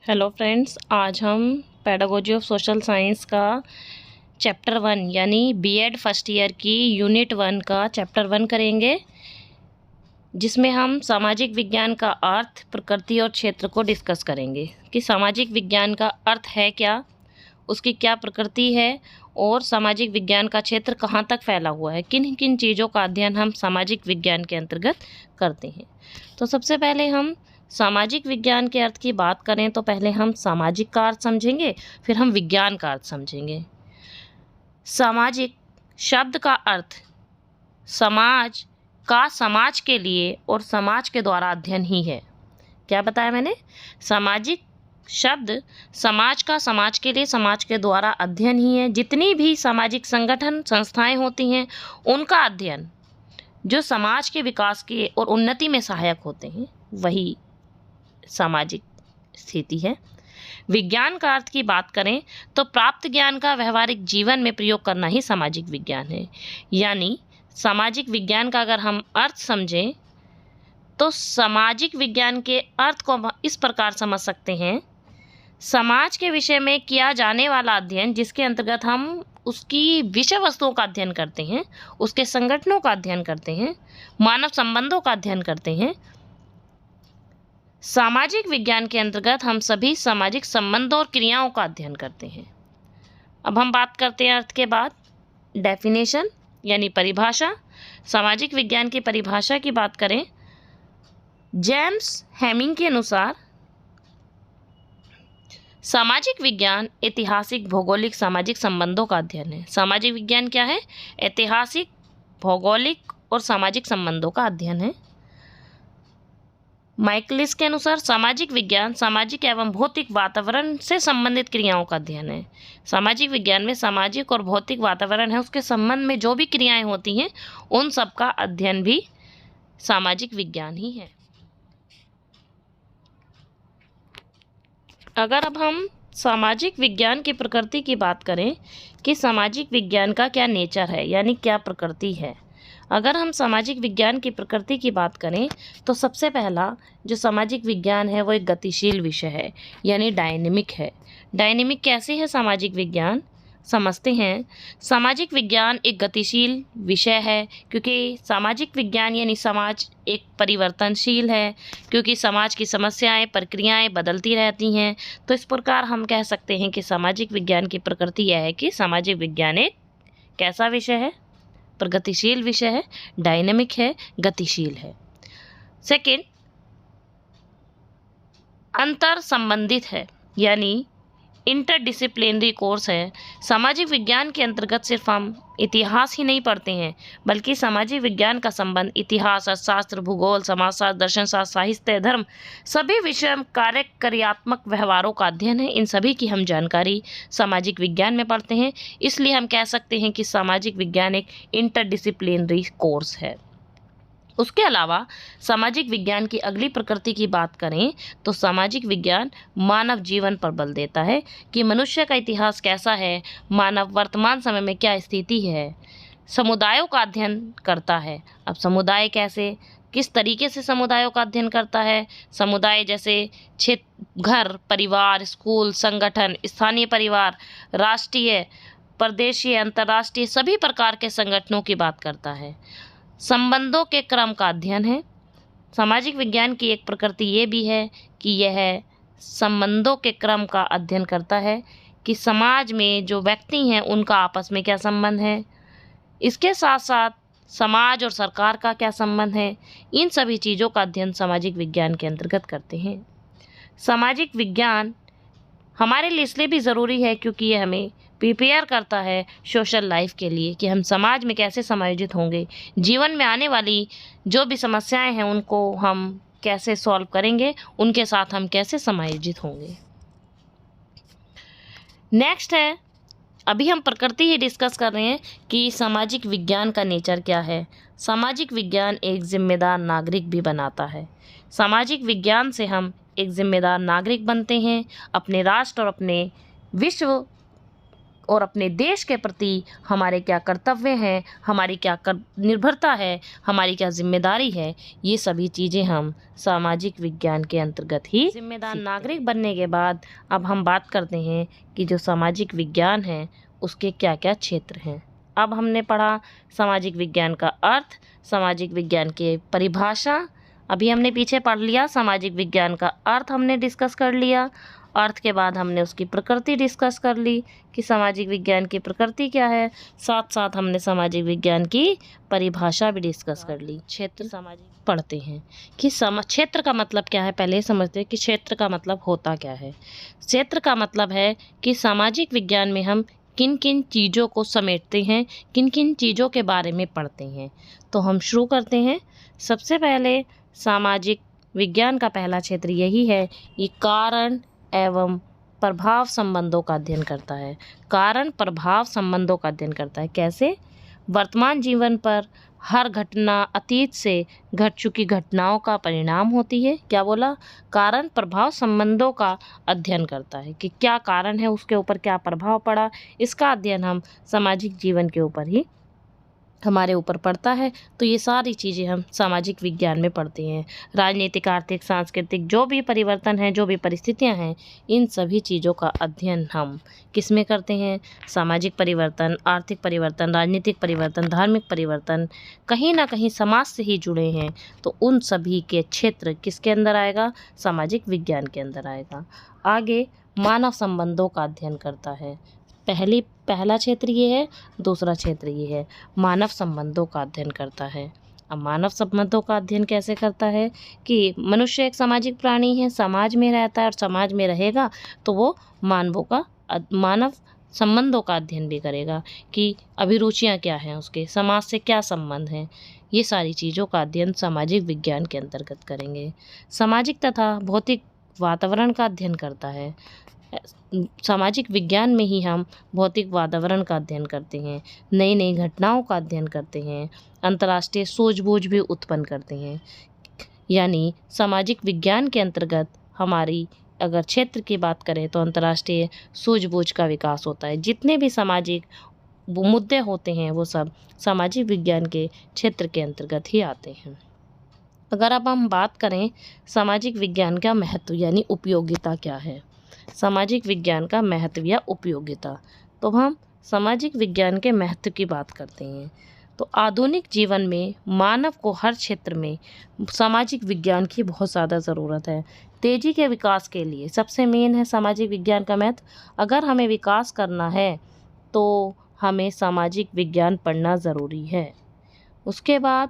Hello friends, आज हम pedagogy of social science का चैप्टर 1 यानी बीएड फर्स्ट ईयर की यूनिट 1 का चैप्टर 1 करेंगे, जिसमें हम सामाजिक विज्ञान का अर्थ, प्रकृति और क्षेत्र को डिस्कस करेंगे कि सामाजिक विज्ञान का अर्थ है क्या, उसकी क्या प्रकृति है और सामाजिक विज्ञान का क्षेत्र कहाँ तक फैला हुआ है, किन किन चीज़ों का अध्ययन हम सामाजिक विज्ञान के अंतर्गत करते हैं। तो सबसे पहले हम सामाजिक विज्ञान के अर्थ की बात करें तो पहले हम सामाजिक का अर्थ समझेंगे, फिर हम विज्ञान का अर्थ समझेंगे। सामाजिक शब्द का अर्थ समाज का समाज के लिए और समाज के द्वारा अध्ययन ही है। क्या बताया मैंने? सामाजिक शब्द समाज का समाज के लिए समाज के द्वारा अध्ययन ही है। जितनी भी सामाजिक संगठन संस्थाएं होती हैं उनका अध्ययन जो समाज के विकास के और उन्नति में सहायक होते हैं वही सामाजिक स्थिति है। विज्ञान का अर्थ की बात करें तो प्राप्त ज्ञान का व्यवहारिक जीवन में प्रयोग करना ही सामाजिक विज्ञान है। यानी सामाजिक विज्ञान का अगर हम अर्थ समझें तो सामाजिक विज्ञान के अर्थ को हम इस प्रकार समझ सकते हैं: समाज के विषय में किया जाने वाला अध्ययन जिसके अंतर्गत हम उसकी विषय वस्तुओं का अध्ययन करते हैं, उसके संगठनों का अध्ययन करते हैं, मानव संबंधों का अध्ययन करते हैं। सामाजिक विज्ञान के अंतर्गत हम सभी सामाजिक संबंधों और क्रियाओं का अध्ययन करते हैं। अब हम बात करते हैं अर्थ के बाद डेफिनेशन यानी परिभाषा। सामाजिक विज्ञान की परिभाषा की बात करें, जेम्स हेमिंग के अनुसार सामाजिक विज्ञान ऐतिहासिक, भौगोलिक, सामाजिक संबंधों का अध्ययन है। सामाजिक विज्ञान क्या है? ऐतिहासिक, भौगोलिक और सामाजिक संबंधों का अध्ययन है। माइकलिस के अनुसार सामाजिक विज्ञान सामाजिक एवं भौतिक वातावरण से संबंधित क्रियाओं का अध्ययन है। सामाजिक विज्ञान में सामाजिक और भौतिक वातावरण है, उसके संबंध में जो भी क्रियाएं होती हैं उन सब का अध्ययन भी सामाजिक विज्ञान ही है। अगर अब हम सामाजिक विज्ञान की प्रकृति की बात करें कि सामाजिक विज्ञान का क्या नेचर है यानी क्या प्रकृति है, अगर हम सामाजिक विज्ञान की प्रकृति की बात करें तो सबसे पहला जो सामाजिक विज्ञान है वो एक गतिशील विषय है यानी डायनेमिक है। डायनेमिक कैसे है सामाजिक विज्ञान, समझते हैं। सामाजिक विज्ञान एक गतिशील विषय है क्योंकि सामाजिक विज्ञान यानी समाज एक परिवर्तनशील है, क्योंकि समाज की समस्याएं, प्रक्रियाएं बदलती रहती हैं। तो इस प्रकार हम कह सकते हैं कि सामाजिक विज्ञान की प्रकृति यह है कि सामाजिक विज्ञान एक कैसा विषय है? प्रगतिशील विषय है, डायनेमिक है, गतिशील है। सेकंड, अंतर संबंधित है यानी इंटरडिसिप्लिनरी कोर्स है। सामाजिक विज्ञान के अंतर्गत सिर्फ हम इतिहास ही नहीं पढ़ते हैं बल्कि सामाजिक विज्ञान का संबंध इतिहास, अर्थशास्त्र, भूगोल, समाजशास्त्र, दर्शनशास्त्र, साहित्य, धर्म सभी विषय कार्य क्रियात्मक व्यवहारों का अध्ययन है। इन सभी की हम जानकारी सामाजिक विज्ञान में पढ़ते हैं, इसलिए हम कह सकते हैं कि सामाजिक विज्ञान एक इंटरडिसिप्लिनरी कोर्स है। उसके अलावा सामाजिक विज्ञान की अगली प्रकृति की बात करें तो सामाजिक विज्ञान मानव जीवन पर बल देता है कि मनुष्य का इतिहास कैसा है, मानव वर्तमान समय में क्या स्थिति है। समुदायों का अध्ययन करता है। अब समुदाय कैसे, किस तरीके से समुदायों का अध्ययन करता है? समुदाय जैसे क्षेत्र, घर, परिवार, स्कूल, संगठन, स्थानीय परिवार, राष्ट्रीय, प्रदेशीय, अंतर्राष्ट्रीय सभी प्रकार के संगठनों की बात करता है। संबंधों के क्रम का अध्ययन है। सामाजिक विज्ञान की एक प्रकृति ये भी है कि यह संबंधों के क्रम का अध्ययन करता है कि समाज में जो व्यक्ति हैं उनका आपस में क्या संबंध है, इसके साथ साथ समाज और सरकार का क्या संबंध है। इन सभी चीज़ों का अध्ययन सामाजिक विज्ञान के अंतर्गत करते हैं। सामाजिक विज्ञान हमारे लिए इसलिए भी ज़रूरी है क्योंकि ये हमें प्रिपेयर करता है सोशल लाइफ के लिए कि हम समाज में कैसे समायोजित होंगे, जीवन में आने वाली जो भी समस्याएं हैं उनको हम कैसे सॉल्व करेंगे, उनके साथ हम कैसे समायोजित होंगे। नेक्स्ट है, अभी हम प्रकृति ही डिस्कस कर रहे हैं कि सामाजिक विज्ञान का नेचर क्या है। सामाजिक विज्ञान एक जिम्मेदार नागरिक भी बनाता है। सामाजिक विज्ञान से हम एक जिम्मेदार नागरिक बनते हैं, अपने राष्ट्र और अपने विश्व और अपने देश के प्रति हमारे क्या कर्तव्य हैं, हमारी क्या निर्भरता है, हमारी क्या जिम्मेदारी है, ये सभी चीज़ें हम सामाजिक विज्ञान के अंतर्गत ही जिम्मेदार नागरिक बनने के बाद अब हम बात करते हैं कि जो सामाजिक विज्ञान है उसके क्या क्या क्षेत्र हैं। अब हमने पढ़ा सामाजिक विज्ञान का अर्थ, सामाजिक विज्ञान की परिभाषा, अभी हमने पीछे पढ़ लिया सामाजिक विज्ञान का अर्थ हमने डिस्कस कर लिया। अर्थ के बाद हमने उसकी प्रकृति डिस्कस कर ली कि सामाजिक विज्ञान की प्रकृति क्या है, साथ साथ हमने सामाजिक विज्ञान की परिभाषा भी डिस्कस कर ली। क्षेत्र सामाजिक पढ़ते हैं कि क्षेत्र का मतलब क्या है। पहले समझते हैं कि क्षेत्र का मतलब होता क्या है। क्षेत्र का मतलब है कि सामाजिक विज्ञान में हम किन किन चीज़ों को समेटते हैं, किन किन चीज़ों के बारे में पढ़ते हैं। तो हम शुरू करते हैं। सबसे पहले सामाजिक विज्ञान का पहला क्षेत्र यही है, ये कारण एवं प्रभाव संबंधों का अध्ययन करता है। कारण प्रभाव संबंधों का अध्ययन करता है। कैसे? वर्तमान जीवन पर हर घटना अतीत से घट चुकी घटनाओं का परिणाम होती है। क्या बोला? कारण प्रभाव संबंधों का अध्ययन करता है कि क्या कारण है, उसके ऊपर क्या प्रभाव पड़ा, इसका अध्ययन हम सामाजिक जीवन के ऊपर ही हमारे ऊपर पड़ता है। तो ये सारी चीज़ें हम सामाजिक विज्ञान में पढ़ते हैं। राजनीतिक, आर्थिक, सांस्कृतिक जो भी परिवर्तन हैं, जो भी परिस्थितियां हैं, इन सभी चीज़ों का अध्ययन हम किस में करते हैं? सामाजिक परिवर्तन, आर्थिक परिवर्तन, राजनीतिक परिवर्तन, धार्मिक परिवर्तन कहीं ना कहीं समाज से ही जुड़े हैं। तो उन सभी के क्षेत्र किसके अंदर आएगा? सामाजिक विज्ञान के अंदर आएगा। आगे मानव संबंधों का अध्ययन करता है। पहला क्षेत्र ये है, दूसरा क्षेत्र ये है, मानव संबंधों का अध्ययन करता है। अब मानव संबंधों का अध्ययन कैसे करता है कि मनुष्य एक सामाजिक प्राणी है, समाज में रहता है और समाज में रहेगा तो वो मानव संबंधों का अध्ययन भी करेगा कि अभिरुचियाँ क्या हैं उसके, समाज से क्या संबंध हैं। ये सारी चीज़ों का अध्ययन सामाजिक विज्ञान के अंतर्गत करेंगे। सामाजिक तथा भौतिक वातावरण का अध्ययन करता है। सामाजिक विज्ञान में ही हम भौतिक वातावरण का अध्ययन करते हैं, नई नई घटनाओं का अध्ययन करते हैं, अंतर्राष्ट्रीय सूझबूझ भी उत्पन्न करते हैं। यानी सामाजिक विज्ञान के अंतर्गत हमारी अगर क्षेत्र की बात करें तो अंतर्राष्ट्रीय सूझबूझ का विकास होता है। जितने भी सामाजिक मुद्दे होते हैं वो सब सामाजिक विज्ञान के क्षेत्र के अंतर्गत ही आते हैं। अगर अब हम बात करें सामाजिक विज्ञान का महत्व यानी उपयोगिता क्या है, सामाजिक विज्ञान का महत्व या उपयोगिता, तो हम सामाजिक विज्ञान के महत्व की बात करते हैं। तो आधुनिक जीवन में मानव को हर क्षेत्र में सामाजिक विज्ञान की बहुत ज़्यादा ज़रूरत है। तेज़ी के विकास के लिए सबसे मेन है सामाजिक विज्ञान का महत्व। अगर हमें विकास करना है तो हमें सामाजिक विज्ञान पढ़ना ज़रूरी है। उसके बाद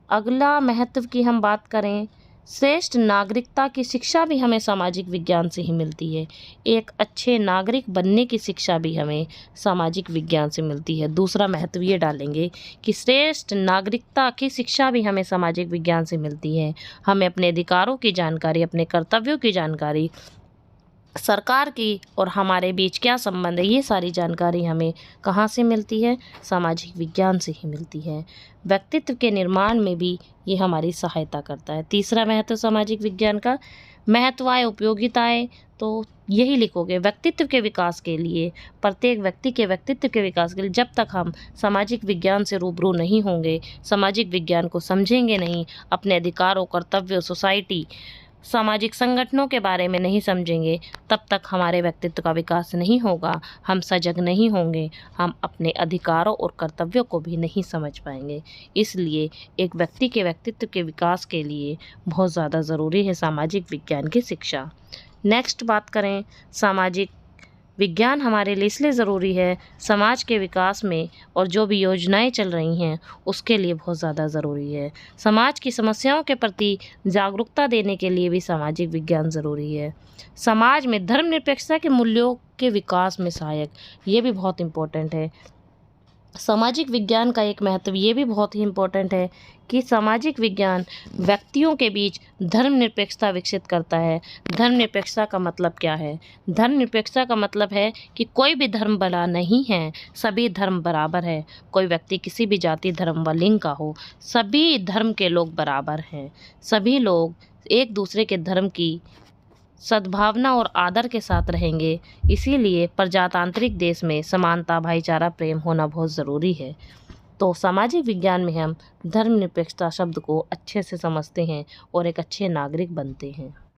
अगला महत्व की हम बात करें, श्रेष्ठ नागरिकता की शिक्षा भी हमें सामाजिक विज्ञान से ही मिलती है। एक अच्छे नागरिक बनने की शिक्षा भी हमें सामाजिक विज्ञान से मिलती है। दूसरा महत्व ये डालेंगे कि श्रेष्ठ नागरिकता की शिक्षा भी हमें सामाजिक विज्ञान से मिलती है। हमें अपने अधिकारों की जानकारी, अपने कर्तव्यों की जानकारी, सरकार की और हमारे बीच क्या संबंध है, ये सारी जानकारी हमें कहाँ से मिलती है? सामाजिक विज्ञान से ही मिलती है। व्यक्तित्व के निर्माण में भी ये हमारी सहायता करता है। तीसरा महत्व सामाजिक विज्ञान का, महत्वाएं, उपयोगिताएं, तो यही लिखोगे। व्यक्तित्व के विकास के लिए, प्रत्येक व्यक्ति के व्यक्तित्व के विकास के लिए जब तक हम सामाजिक विज्ञान से रूबरू नहीं होंगे, सामाजिक विज्ञान को समझेंगे नहीं, अपने अधिकारों, कर्तव्यों, सोसाइटी, सामाजिक संगठनों के बारे में नहीं समझेंगे, तब तक हमारे व्यक्तित्व का विकास नहीं होगा, हम सजग नहीं होंगे, हम अपने अधिकारों और कर्तव्यों को भी नहीं समझ पाएंगे। इसलिए एक व्यक्ति के व्यक्तित्व के विकास के लिए बहुत ज़्यादा ज़रूरी है सामाजिक विज्ञान की शिक्षा। नेक्स्ट बात करें, सामाजिक विज्ञान हमारे लिए इसलिए ज़रूरी है, समाज के विकास में और जो भी योजनाएं चल रही हैं उसके लिए बहुत ज़्यादा ज़रूरी है। समाज की समस्याओं के प्रति जागरूकता देने के लिए भी सामाजिक विज्ञान ज़रूरी है। समाज में धर्मनिरपेक्षता के मूल्यों के विकास में सहायक, ये भी बहुत इम्पोर्टेंट है। सामाजिक विज्ञान का एक महत्व ये भी बहुत ही इम्पोर्टेंट है कि सामाजिक विज्ञान व्यक्तियों के बीच धर्मनिरपेक्षता विकसित करता है। धर्मनिरपेक्षता का मतलब क्या है? धर्मनिरपेक्षता का मतलब है कि कोई भी धर्म बड़ा नहीं है, सभी धर्म बराबर है। कोई व्यक्ति किसी भी जाति, धर्म व लिंग का हो, सभी धर्म के लोग बराबर हैं। सभी लोग एक दूसरे के धर्म की सद्भावना और आदर के साथ रहेंगे। इसीलिए प्रजातांत्रिक देश में समानता, भाईचारा, प्रेम होना बहुत ज़रूरी है। तो सामाजिक विज्ञान में हम धर्मनिरपेक्षता शब्द को अच्छे से समझते हैं और एक अच्छे नागरिक बनते हैं।